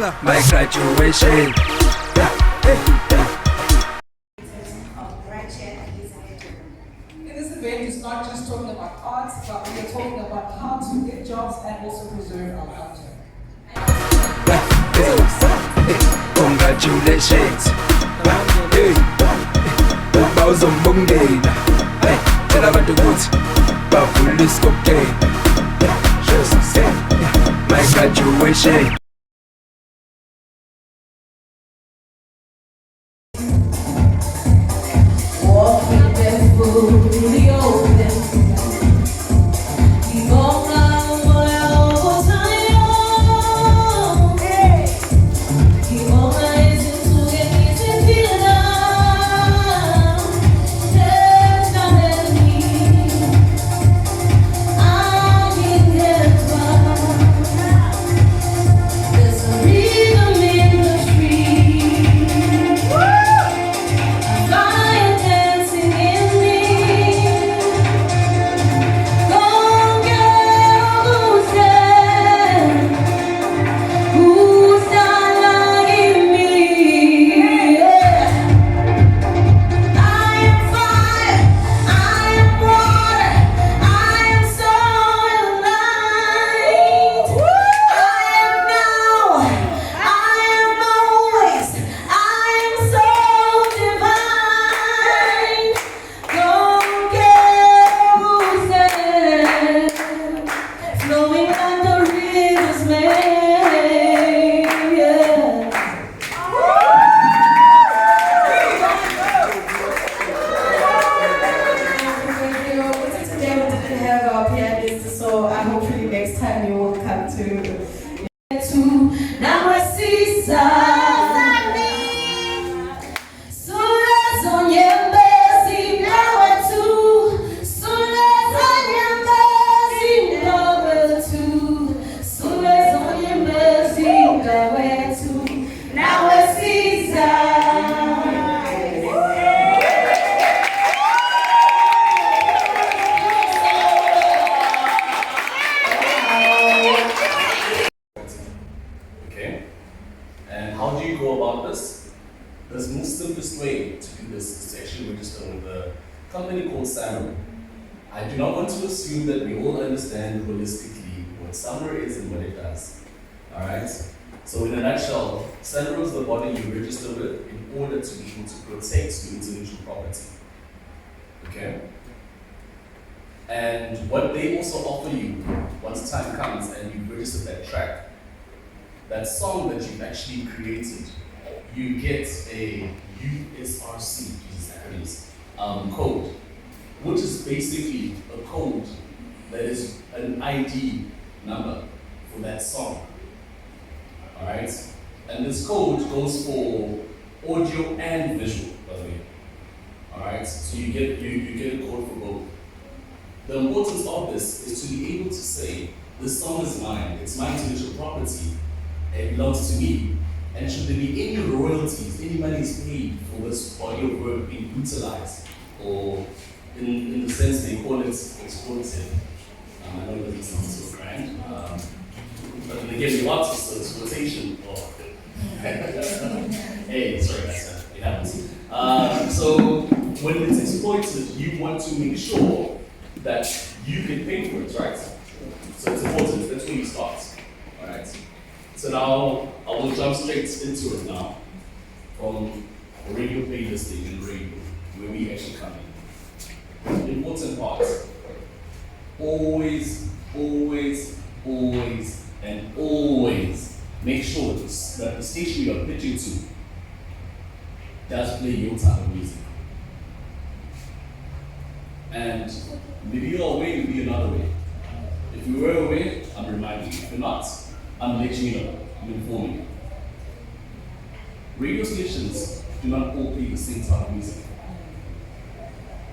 my graduation. In this event, it's not just talking about arts, but we are talking about how to get jobs and also preserve our culture. Congratulations. Uba uzombongela. Tell abantu ukuthi bavule isikokela. My graduation. Walking barefoot in the open. So hopefully next time you will come to Namasisa. How do you go about this? The most simplest way to do this is to actually register with a company called SAMRO. I do not want to assume that we all understand holistically what SAMRO is and what it does. Alright? So in a nutshell, SAMRO is the body you register with in order to be able to protect your intellectual property. Okay? And what they also offer you, once time comes and you register that track, that song that you've actually created, you get a USRC code, which is basically a code that is an ID number for that song. Alright? And this code goes for audio and visual, by the way. Alright? So you get a code for both. The importance of this is to be able to say, this song is mine, it's my intellectual property, it belongs to me, and should there be any royalties, any money is paid for this body of work being utilized, or in the sense they call it exploited. I know that it's not so grand, but then again, the artist so exploitation, hey, sorry guys, it happens. So when it's exploited, you want to make sure that you get paid for it, right? So it's important, that's where you start, alright? So now, I will jump straight into it now, from radio playlisting and radio, where we actually come in. The important part, always, and always make sure that the station you are pitching to does play your type of music. And maybe you're away, maybe you're not away. If you were away, I'm reminding you. If you're not, I'm letting you know, I'm informing you. Radio stations do not all play the same type of music.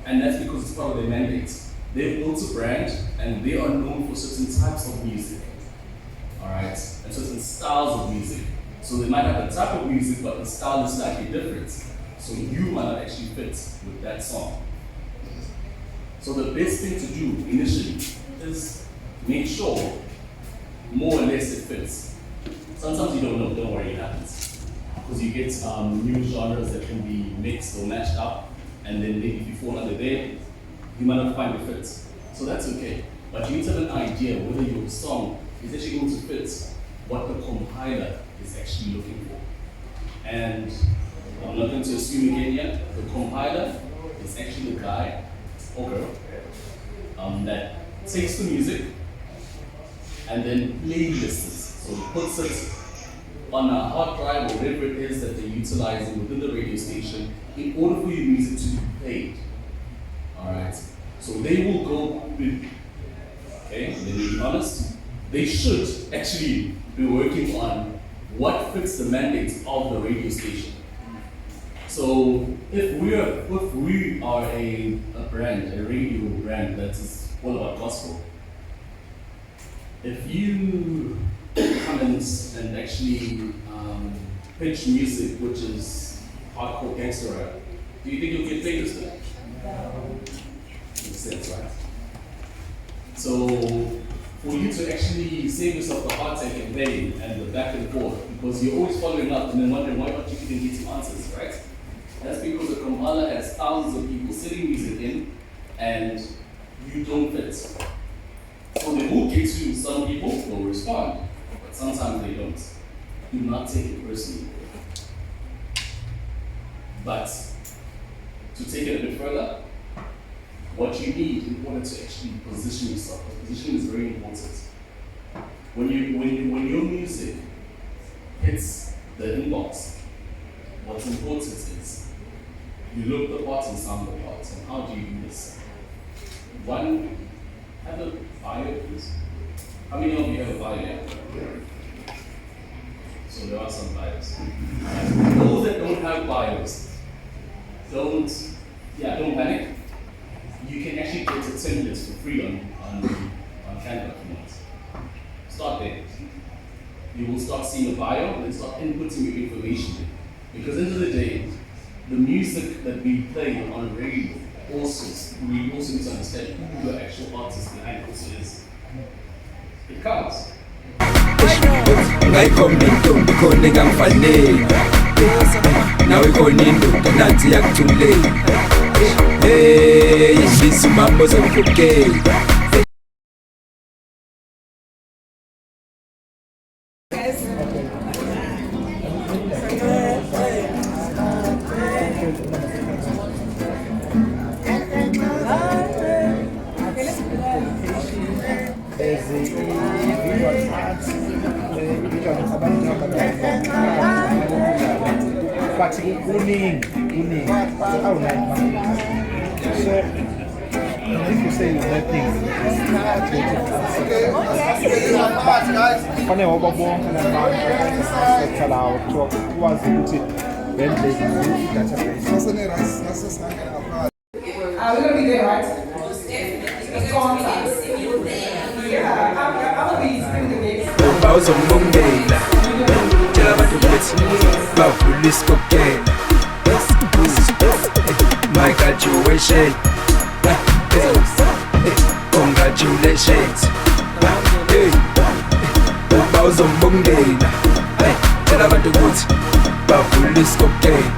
And that's because it's part of their mandate. They've built a brand and they are known for certain types of music. Alright? And certain styles of music. So they might have a type of music, but the style is slightly different. So you might not actually fit with that song. So the best thing to do initially is make sure more or less it fits. Sometimes you don't know, don't worry, it happens. Because you get new genres that can be mixed or matched up, and then maybe if you fall under there, you might not find a fit. So that's okay. But you need to have an idea whether your song is actually going to fit what the compiler is actually looking for. And I'm not going to assume again yet, the compiler is actually the guy or girl that takes the music and then playlists. So it puts it on a hard drive or whatever it is that they're utilizing within the radio station in order for your music to be played. Alright? So they will go with, okay, let me be honest, they should actually be working on what fits the mandate of the radio station. So if we are a brand, a radio brand that is all about gospel, if you come and actually pitch music which is hardcore gangster rap, do you think you'll get famous then? Makes sense, right? So for you to actually save yourself the heartache and pain and the back and forth, because you're always following up and then wondering why not you even get some answers, right? That's because the compiler has thousands of people sitting music in and you don't fit. So they will get to some people will respond, but sometimes they don't. Do not take it personally. But to take it a bit further, what you need in order to actually position yourself, because positioning is very important. When your music hits the inbox, what's important is you look the part and sound the part. And how do you do this? One, have a bio, please. How many of you have a bio yet? So there are some bios. Those that don't have bios, don't panic. You can actually get a template for free on Canva if you want. Start there. You will start seeing a bio and then start inputting your information in. Because at the end of the day, the music that we play on radio we also need to understand who the actual artist behind it is. It counts. Ngayikhomba intombi khona engamfanele nawe khona indoda nathi yakuthulele hey yishisa umama ozokukela But kuning. Oh, so if you say nothing, funny over more than out to was then we're gonna be there, right? It's contact. Yeah, I'm gonna be spinning the gates. Uzomongela tshela abantu ukuthi bavula isikokela my graduation congratulations uba uzombongela tshela abantu ukuthi bavula isikokela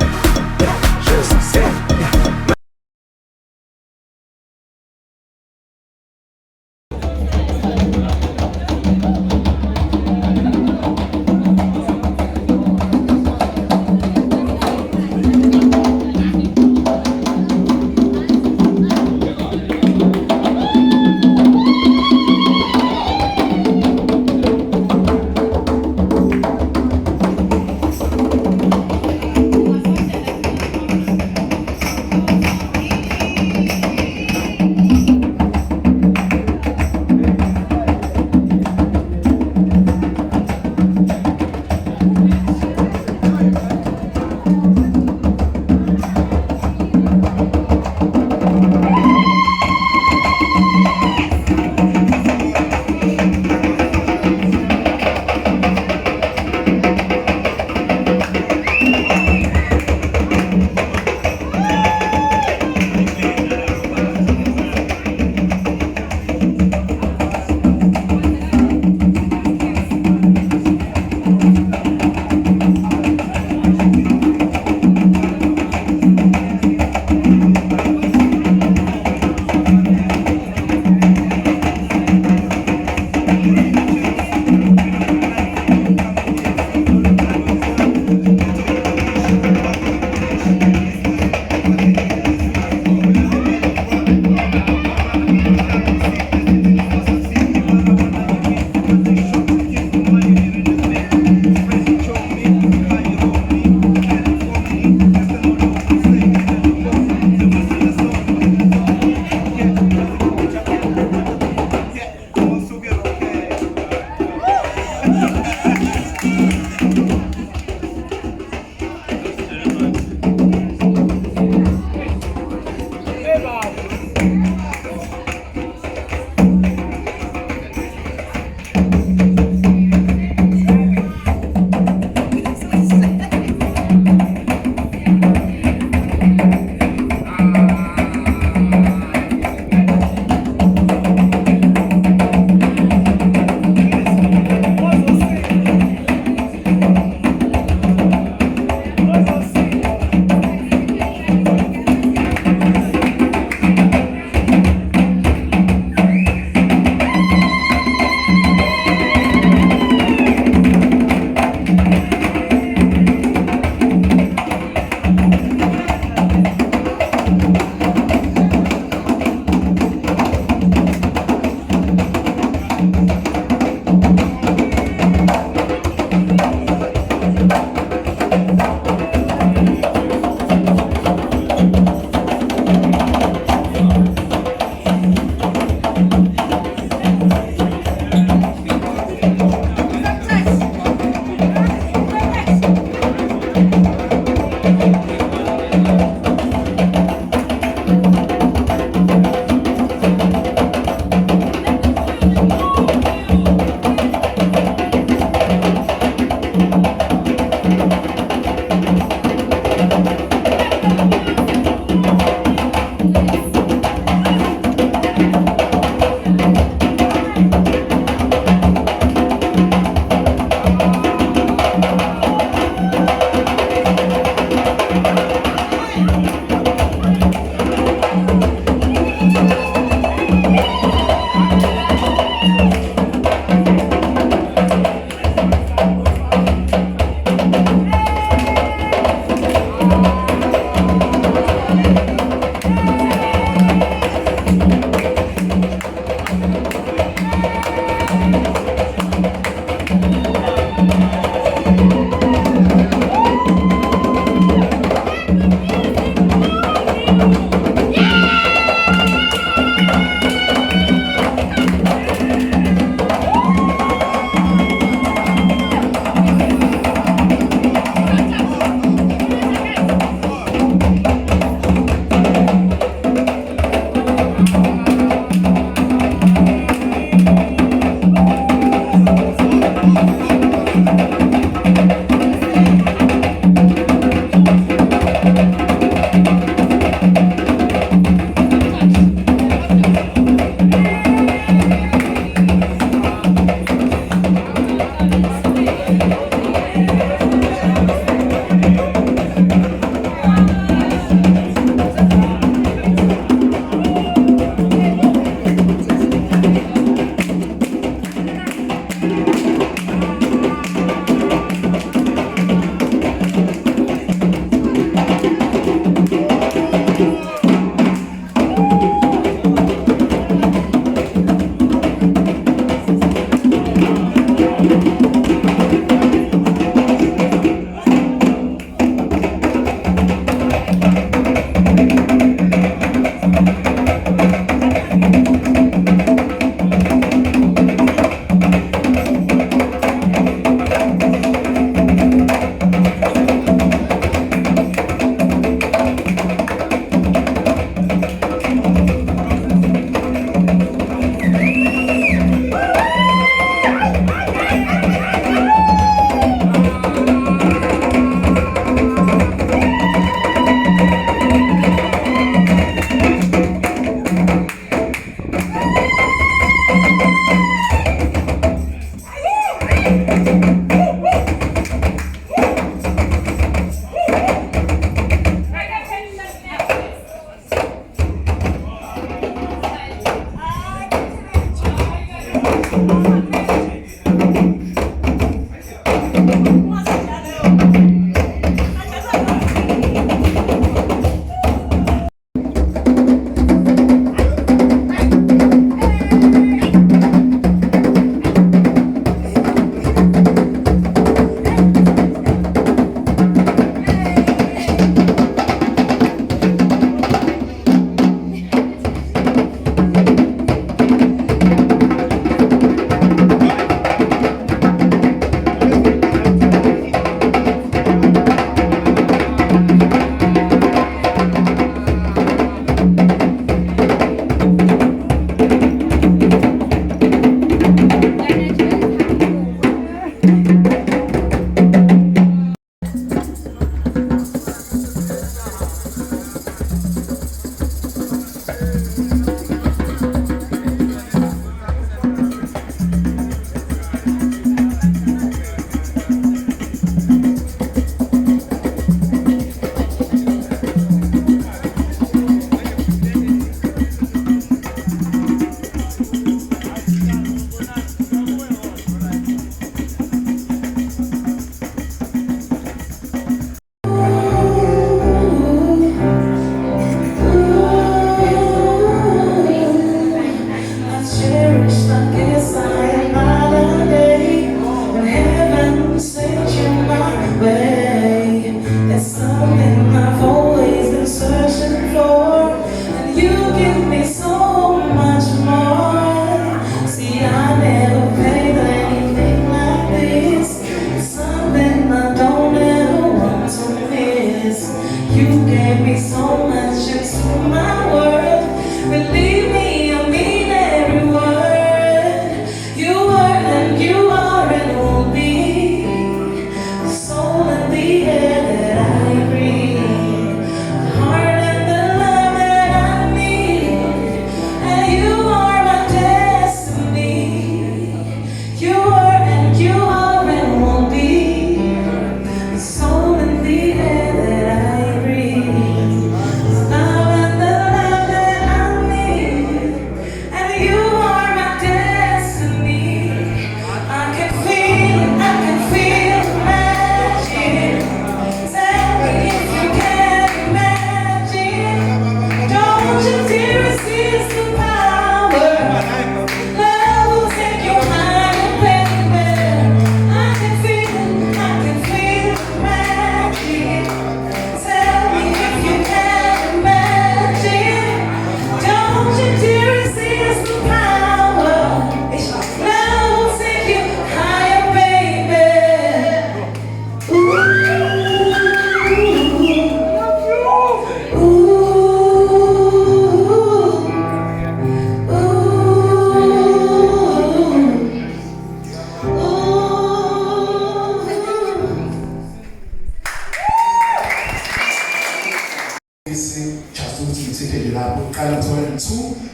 ukuthi ngithinte nje lapho. Uqala ngo-2002,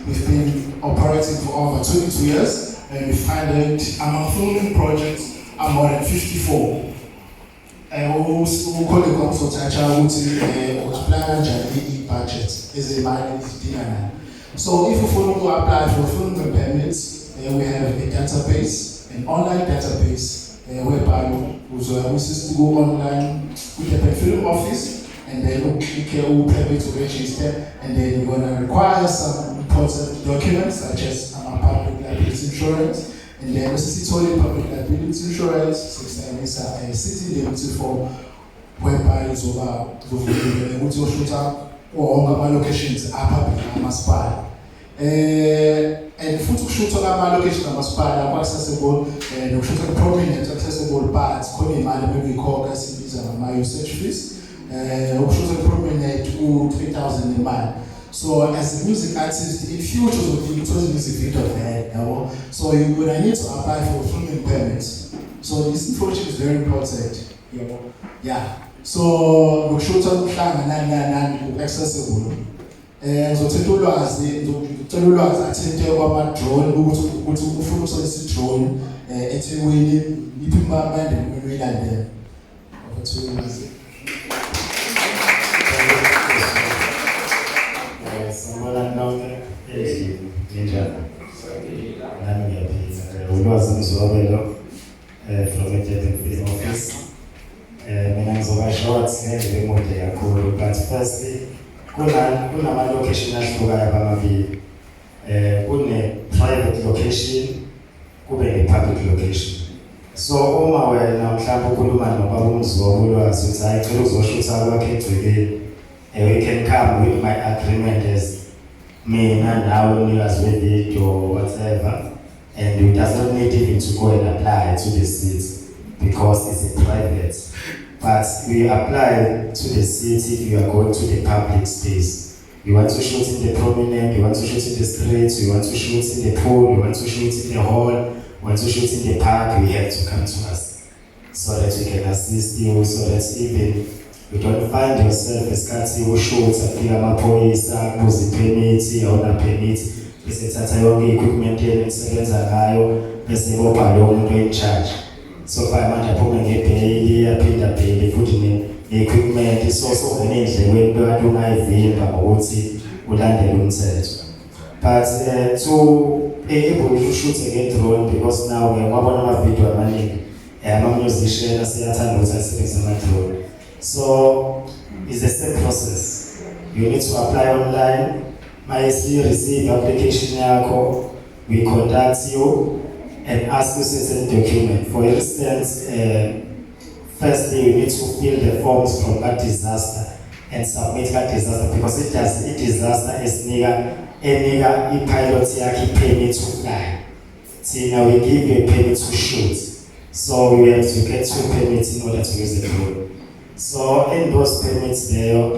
we've been operating for over 22 years, and we funded among filming projects more than 54. Ukhole kwamsothatsha ukuthi uapply kanjani i-budget ezimali ezidinganayo. So if you want to apply for filming permits, we have a database, an online database, whereby we just go online with the film office, and then we can permit to register, and then we're going to require some important documents such as public liability insurance, and then the city public liability insurance, a city liability form, whereby it's over or locations are public and food shoot on location accessible and shoot prominent accessible parts, maybe call my usage fees, shoot prominent to 3,000 in mind. So as a music artist, in future it was music video there, so you're gonna need to apply for filming permits. So this information is very important. Yeah. So look shoot on accessible. Ngizothetha ulwazi athinte kwama-drone ukuthi ufuna ukusebenzisa i-drone eThekwini yiphi imibandela kumele uyilandele. Sanibona nonke ninjani? Nami ngiyaphila. Ulwazi Mzwabelo from the Film Office. Mina ngizoba short ngendlela emude kakhulu, but firstly kunama-location ahlukayo amabili. Kune-private location, kube ne-public location. So uma wena mhlawumbe ukhuluma nobaba uMzwabu ulwazi ukuthi hayi cela uzoshutha kwakhe egcekeni, we can come with my agreement as mina nawe umnikazi we-video or whatever, and we does not need even to go and apply to the city because it's a private. But we apply to the city if you are going to the public space. You want to shoot in the prominent, you want to shoot in the streets, you want to shoot in the pool, you want to shoot in the hall, you want to shoot in the park, you have to come to us so that we can assist you, so that even you don't find yourself esikhathi ushutha afika amaphoyisa kubuza ipermit awuna permit bese thatha yonke equipment yenu nisebenza ngayo bese bopha lo muntu in charge. So far manje aphume ngebheyili yaphinda bheyili futhi ne-equipment so kunendlekweni abantu ungayivimba ngokuthi ulandele umthetho. But to able to shoot nge-drone because now ngiyabona ama-video amaningi ama-musician asiyathanda ukuthi asebenzise ama-drone. So it's the same process. You need to apply online. You receive application yako, we contact you and ask you certain document. For instance, firstly you need to fill the forms from that disaster and submit that disaster because it does a disaster is eniga pilot yaki permit to fly. See, now we give you a permit to shoot. So you have to get 2 permits in order to use the drone. So in those permits there,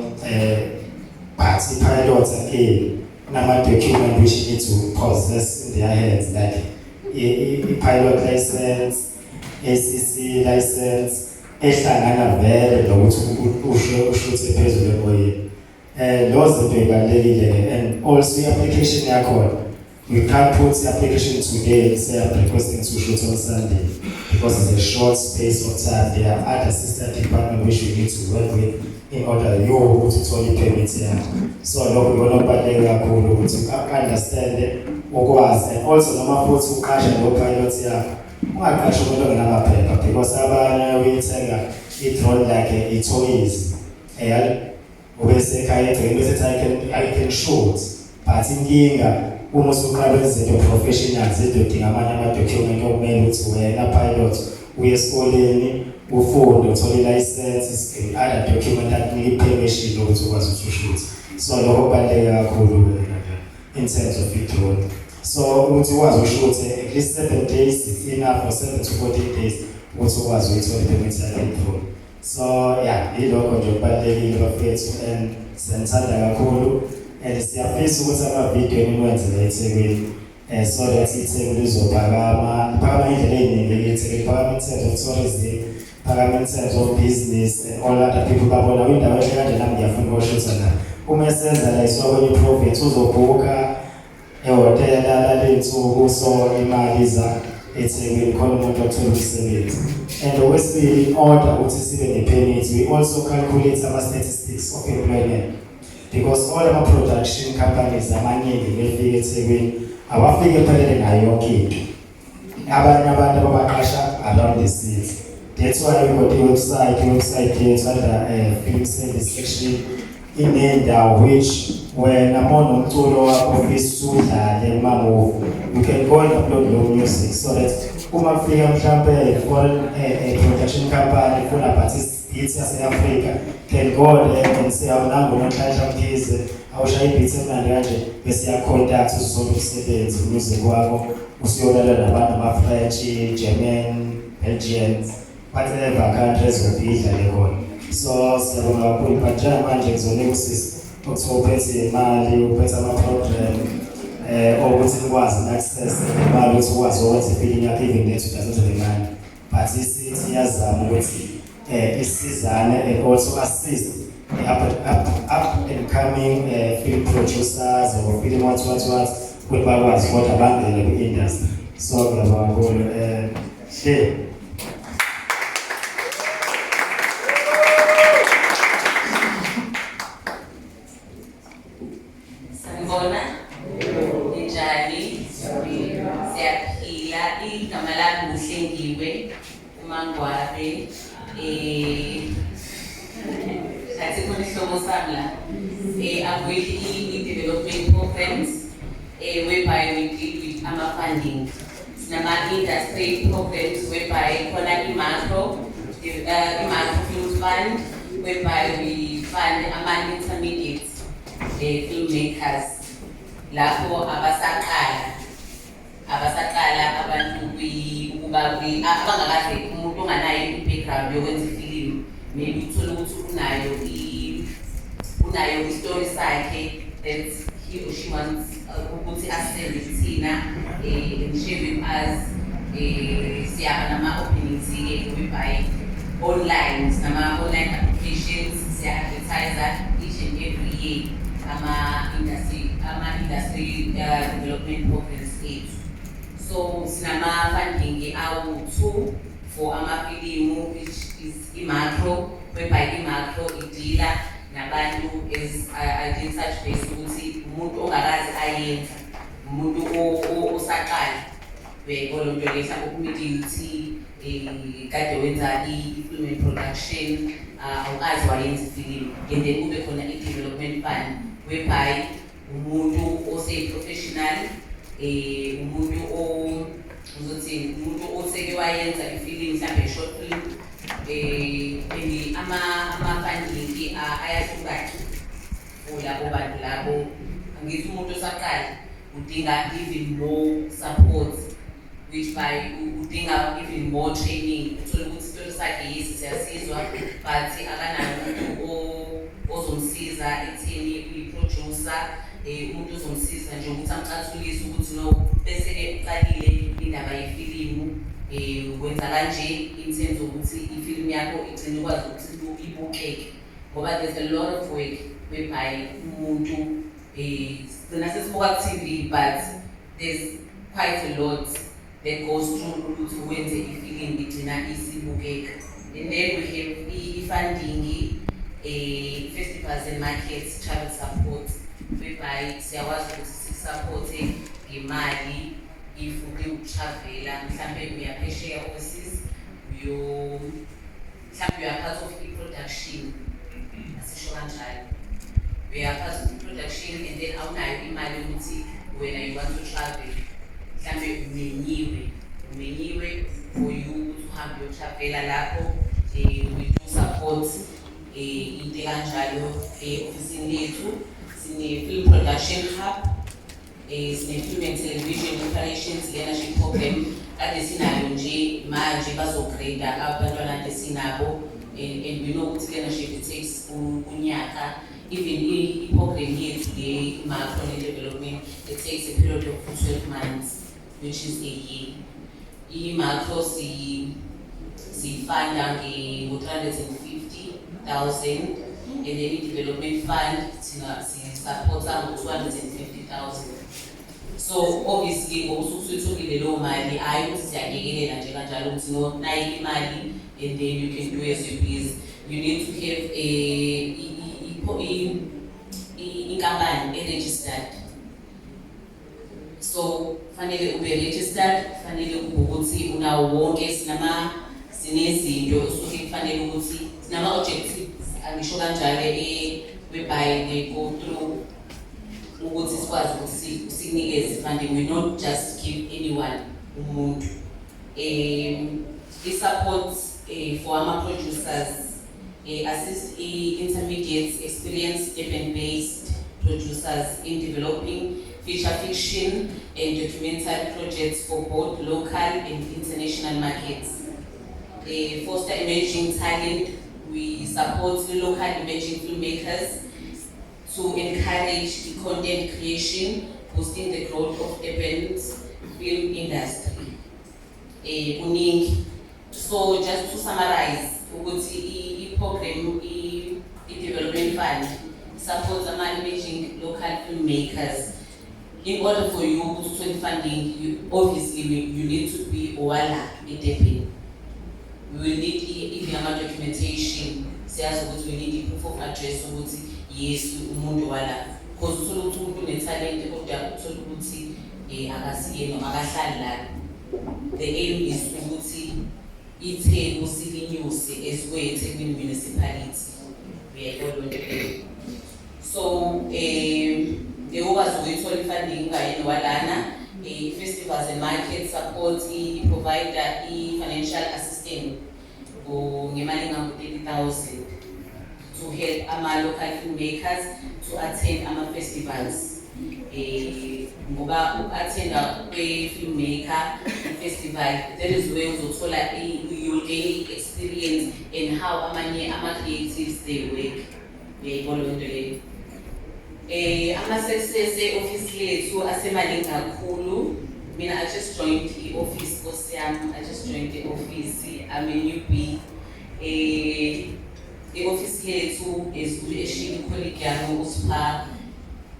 party pilots again, number document which you need to possess in their hands, like a pilot license, ACC license, ehlangana vele lokuthi ushuthe phezulu emoyeni. Those are the and also the application yakho. We can't put the application today and say I'm requesting to shoot on Sunday because it's a short space of time. There are other sister departments which we need to work with in order you to only permit here. So no, we will not understand it, and also no matter to catch no pilots here. Why catch no paper? Because we tell it run like it toys. I can shoot, but in uma usuqala izinto professionals izodinga amanye ama-document okumele ukuthi wena pilot uye esikoleni ufunde uthole i-license other document akunika i-permission ukuthi ukwazi ukuthi ushuthe. So lokho kubaluleke kakhulu in terms of i-drone. So ukuthi ukwazi ushuthe at least 7 days it's enough for 7 to 14 days ukuthi ukwazi ukuthola i-permit yale-drone. So yeah, ilokho nje kubalulekile bafethu and siyanithanda kakhulu. And siyafisa ukuthi ama-video niwenzele eThekwini so that iThekwini lizophakama indlela ey'ningi eThekwini, phakama in terms of tourism, phakama in terms of business and all other people babona indawo enhle kanje nami ngiyafuna ukushutha la uma esenza la isokwenye province uzobhuka ehotela laley'nsuku so imali iza eThekwini khona umuntu othola umsebenzi. And okwesibili, in order ukuthi sibe ne-permit, we also calculate ama-statistics of employment. Because all ama-production companies amaningi befika eThekwini awafike ephelele ngayo yonke into. Abanye abantu ababaqasha around the city. That's why we got the website here under film service section inendawo which when among umculo wakho ufisa udlale ma-movie, you can go and upload your music so that uma kufika mhlampe foreign production company ifuna artist hits yase-Africa can go there and say awunanga unoNhlanhla Mkhize awushaya i-beat emnandi kanje bese ya-contact uzothola umsebenzi umusic wakho usiyolala nabantu ama-French, German, Belgians, whatever countries idlale khona. So siyabonga kakhulu but njengamanje ngizonika usisi ukuthi uphethe imali, uphethe ama-program ukuthi nikwazi na-access imali ukuthi ukwazi ukwenza ifilimi yakho even net udazenza imali. But isithi iyazama ukuthi isizane and also assist up and coming film producers or film what ukuthi bakwazi kodwa bangene kwi-industry. So ngiyabonga kakhulu. Share. Sanibona, ninjani? Siyaphila. Igama lami nguHlengiwe uMangwabe. Athi khona ihlobo sami la. I'm with i-development programs whereby we deal with ama-funding. Sinama-industry programs whereby khona i-macro film fund whereby we fund ama-intermediate filmmakers lapho abasaqala abantu ukuba abangakaze umuntu onganayo i-background yokwenza ifilimu, maybe uthole ukuthi unayo i-story sakhe that he or she wants ukuthi asende kuthina and share with us. Siyaba nama-openings-ke whereby online, nama-online applications, siya-advertise each and every year ama-industry development programs ethu. So sinama-funding awu-2 for amafilimu which is i-macro, whereby i-macro idila nabantu in such base ukuthi umuntu ongakazi ayenza, umuntu osaqala kolonto lesa ukumidility kade wenza i-film and production awukazi wayenza ifilimu, and then kube khona i-development fund whereby umuntu ose-professional, umuntu oseke wayenza ifilimu mhlawumbe short film, and ama-funding ayahlukana for labo bantu labo. Angithi umuntu osaqala udinga even more support, which by udinga even more training. Uthole ukuthi isitolo sakhe yisi siyasizwa but akanayo umuntu ozomsiza ekutheni i-producer, umuntu ozomsiza nje ukuthi amcathulise ukuthi no bese-ke uqalile indaba yefilimu, wenza kanje in terms ukuthi ifilimu yakho igcine ukwazi ukuthi ibukeke, ngoba there's a lot of work whereby umuntu sigcina sesibuka ku-TV but there's quite a lot that goes through ukuthi wenze ifilimu igcina isibukeka. And then we have i-funding, festivals and markets, travel support, whereby siyakwazi ukuthi sikusupporte ngemali if uke utravela, mhlambe uyaphesheya overseas, mhlambe you are part of i-production, asisho kanjalo. We are part of the production and then awunayo imali ukuthi wena you want to travel, mhlambe umenyiwe for you to have your travela lapho. We do support into kanjalo ofisini lethu. Sine film production hub, sine film and television operations leadership program kade sinayo nje manje bazograda abantwana kade sinabo, and we know ukuthi leadership it takes unyaka. Even i-program yethu le macro development, it takes a period of 12 months, which is a year. I-macro siyifunda ngo-350,000 and then i-development fund singasupporta ngo-250,000. So obviously ngoba usuyitholile leyo mali hayi ukuthi siyayekelela nje kanjalo ukuthi no nayi imali and then you can do as you please. You need to have inkampani registered. So fanele ube registered, fanele kube ukuthi unawo wonke sinezinto osuke kufanele ukuthi sinama objectives angisho kanjalo whereby they go through ukuthi sikwazi ukuthi sinikeze funding. We not just give anyone umuntu. I-support for our producers, assist intermediate experienced Durban-based producers in developing feature fiction and documentary projects for both local and international markets. Foster emerging talent. We support the local emerging filmmakers to encourage the content creation, boosting the growth of Durban's film industry. So just to summarize, the program, the development fund supports emerging local filmmakers. In order for you to get funding, obviously you need to be Owala Durban. We will need even documentation. We need proof of address. Yes, umuntu wala. Because umuntu unetalent kodwa uthola ukuthi akasiyena akahlali la. The aim is ukuthi iTheku silinyuse esiwe eThekwini municipality. So ukwazi ukuyithola funding kanye walana festivals and market support provider financial assistance ngemali ngango-30,000 to help our local filmmakers to attend our festivals. Ngoba uku-attenda kwe-filmmaker festival, that is where uzothola you gain experience in how amanye ama-creatives they work. Uyayibona into leyo. Ama-success e-office lethu asemaningi kakhulu. Mina I just joined the office course yami. I just joined the office. I'm a newbie. The office lethu is actually colleague yami uSipha.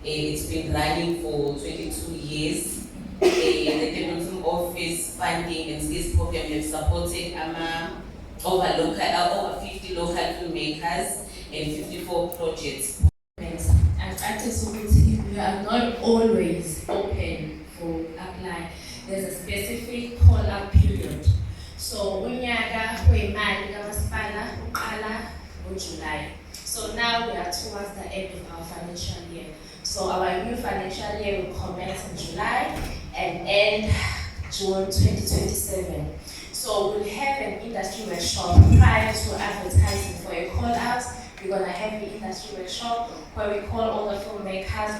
It's been running for 22 years. The Durban Film Office funding and skills program have supported over 50 local filmmakers and 54 projects. As artists, we are not always open for apply. There's a specific call-up period. So unyaka wemali kamasipala uqala ngoJuly. So now we are towards the end of our financial year. So our new financial year will commence in July and end June 2027. So we'll have an industry workshop prior to advertising for a call-out. We're going to have an industry workshop where we call all the filmmakers,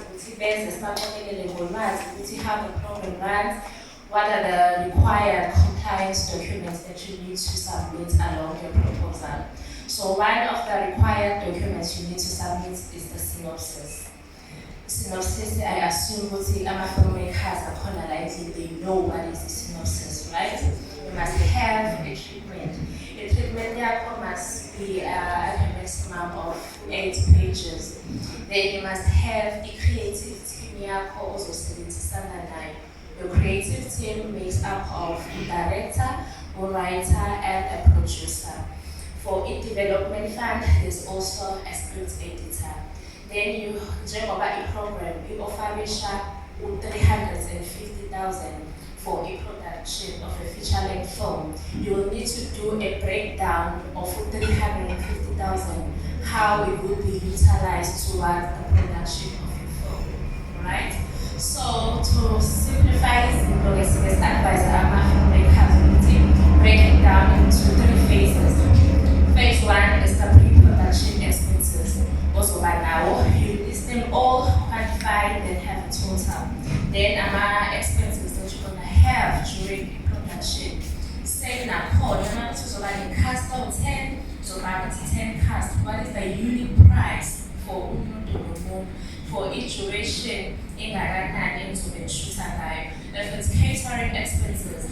how the program runs, what are the required compliance documents that you need to submit along your proposal. So one of the required documents you need to submit is the synopsis. Synopsis, I assume filmmakers are kind they know what is the synopsis, right? You must have a treatment. A treatment therefore must be at a maximum of 8 pages. Then you must have a creative team also 79. Your creative team makes up of a director, a writer, and a producer. For a development fund, there's also a script editor. Then you dream about a program, you offer 350,000 for a production of a feature-length film. You will need to do a breakdown of 350,000, how it will be utilized toward the production of a film, right? So to simplify this, advisor break it down into 3 phases. Phase 1 is the pre-production expenses. Also by now, you list them all, quantified, then have a total. Then our expenses that you're gonna have during production. Say now, the cast of 10, so about 10 cast. What is the unit price for each duration in a into the shooter live? If it's catering expenses,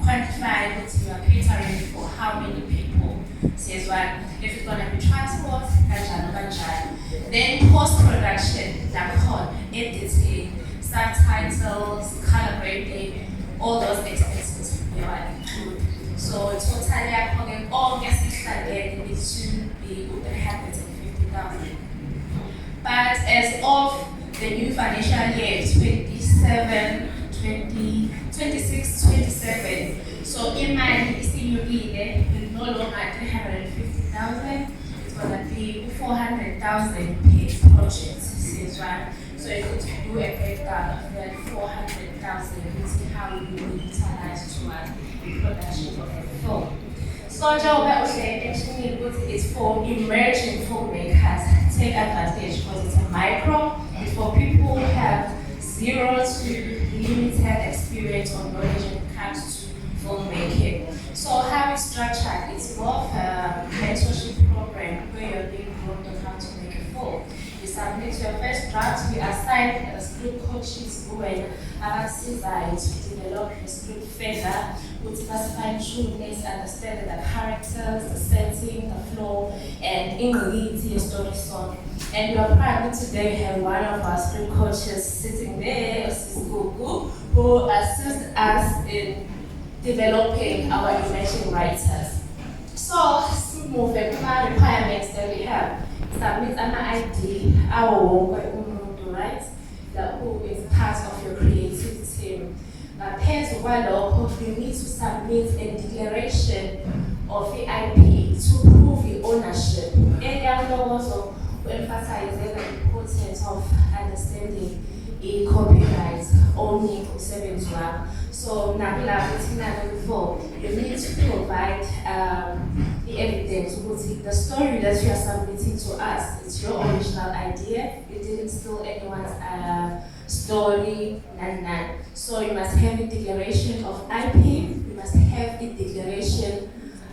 quantify what you are catering for how many people. Says one, if it's gonna be transport, then post-production, editing, subtitles, color grading, all those expenses you are included. So totally according all guests again it should be 150,000. But as of the new financial year 26-27, so in my CUE will no longer 350,000, it's gonna be 400,000 per project, says right? So you could do a breakdown of that 400,000 and see how you will utilize towards the production of the film. So Joe it's for emerging filmmakers. Take advantage because it's a micro. It's for people who have 0 to limited experience or knowledge when it comes to filmmaking. So how it's structured, it's more of a mentorship program where you're being groomed on how to make a film. You submit your first draft, we assign script coaches who will assist to develop your script further, with fine tuning, understanding the characters, the setting, the flow, and in your story song. And we are proud today we have one of our script coaches sitting there, Gugu, who assists us in developing our emerging writers. So, moving to our requirements that we have. Submit an ID, our right? Who is part of your creative team. Pairs of you need to submit a declaration of the IP to prove the ownership. And also emphasize the importance of understanding a copyright owning of So before you need to provide the evidence, the story that you are submitting to us. It's your original idea. You didn't steal anyone's story, none. So you must have a declaration of IP. You must have a declaration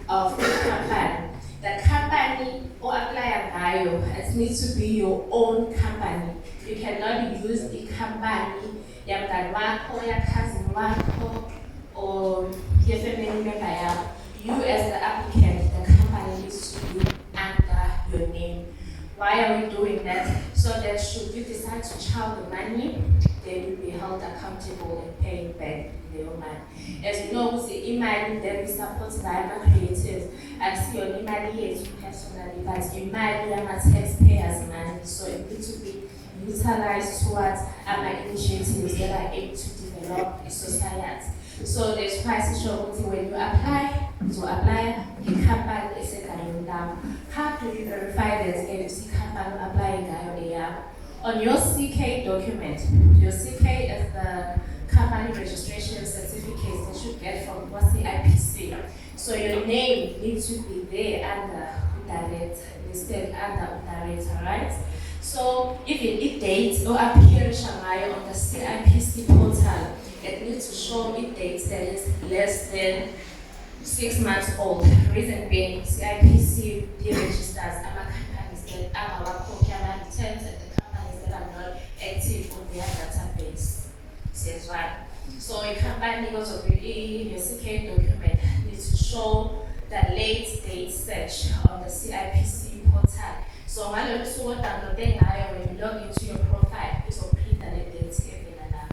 of the company. The company or apply bio, it needs to be your own company. You cannot use the company, your cousin, or your family member. You as the applicant, the company needs to be under your name. Why are we doing that? So that should you decide to charge the money, they will be held accountable and paying back their money. As you know, with the email that we support by creators, I see your email here to personally, but email taxpayers' money, so it needs to be utilized towards our initiatives that are aimed to develop a society. So there's price surety when you apply, the company is a down. How do you verify that the company applying on your CK document? Your CK is the company registration certificate that you get from IPC. So your name needs to be there under Udaret, listed under Udaret, right? So if it dates or appears on the CIPC portal, it needs to show it dates that is less than 6 months old. Reason being, CIPC deregisters companies that are our terms and the companies that are not active on their database. Says right. So a company goes over your CK document needs to show the late date search on the CIPC portal. So when you log into your profile, it will print the dates every now.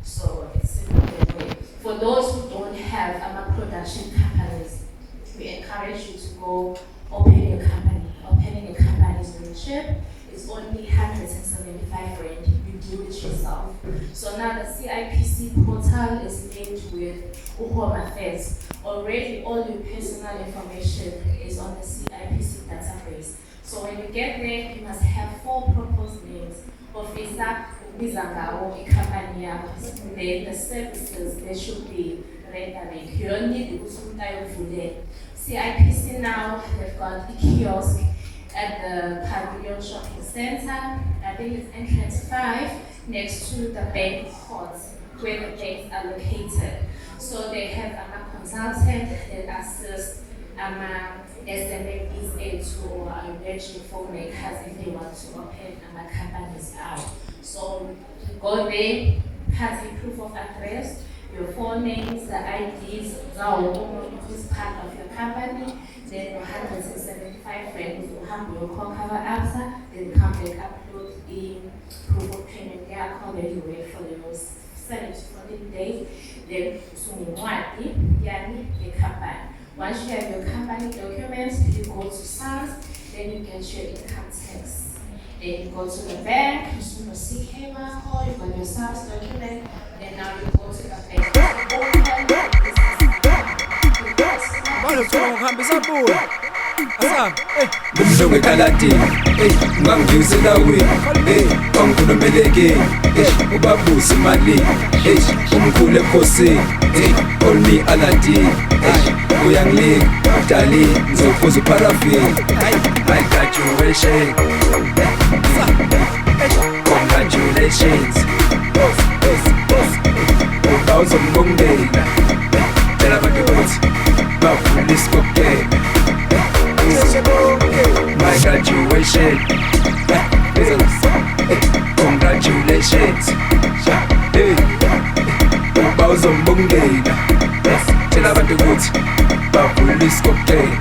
So it's simple that way. For those who don't have production companies, we encourage you to go open your company. Opening a company is very cheap. It's only 175 rand. You do it yourself. So now the CIPC portal is linked with Uhome Affairs. Already all your personal information is on the CIPC database. So when you get there, you must have 4 proposed names. Officer, Bizangao, a company, then the services they should be rendering. You don't need to do CIPC now, they've got the kiosk at the Pavilion Shopping Center. I think it's entrance 5 next to the bank court where the banks are located. So they have a consultant that assists SMEs to emerging filmmakers if they want to open companies out. So go there, has a proof of address, your full names, the IDs, who's part of your company, then your 175 friends will have your core cover ABSA, then come back upload in proof of payment. They are called anyway for the 7 to 14 days. Then the company. Once you have your company documents, you go to SARS, then you get your income tax. Then you go to the bank, you see your CK mark, you got your SARS document, then now you go to the bank. Mhlungu ekalati, ungangivusela wena, ongikhulumeleke, ubabuse imali, umkhulu ebukhosini, call me Aladdin, uyangilika, dali, ngizophuza uparafini, I graduation, congratulations, uba uzombongela, tell abantu ukuthi bavule isikokela. My graduation, congratulations, uba uzombongela, tell abantu ukuthi bavule isikokela.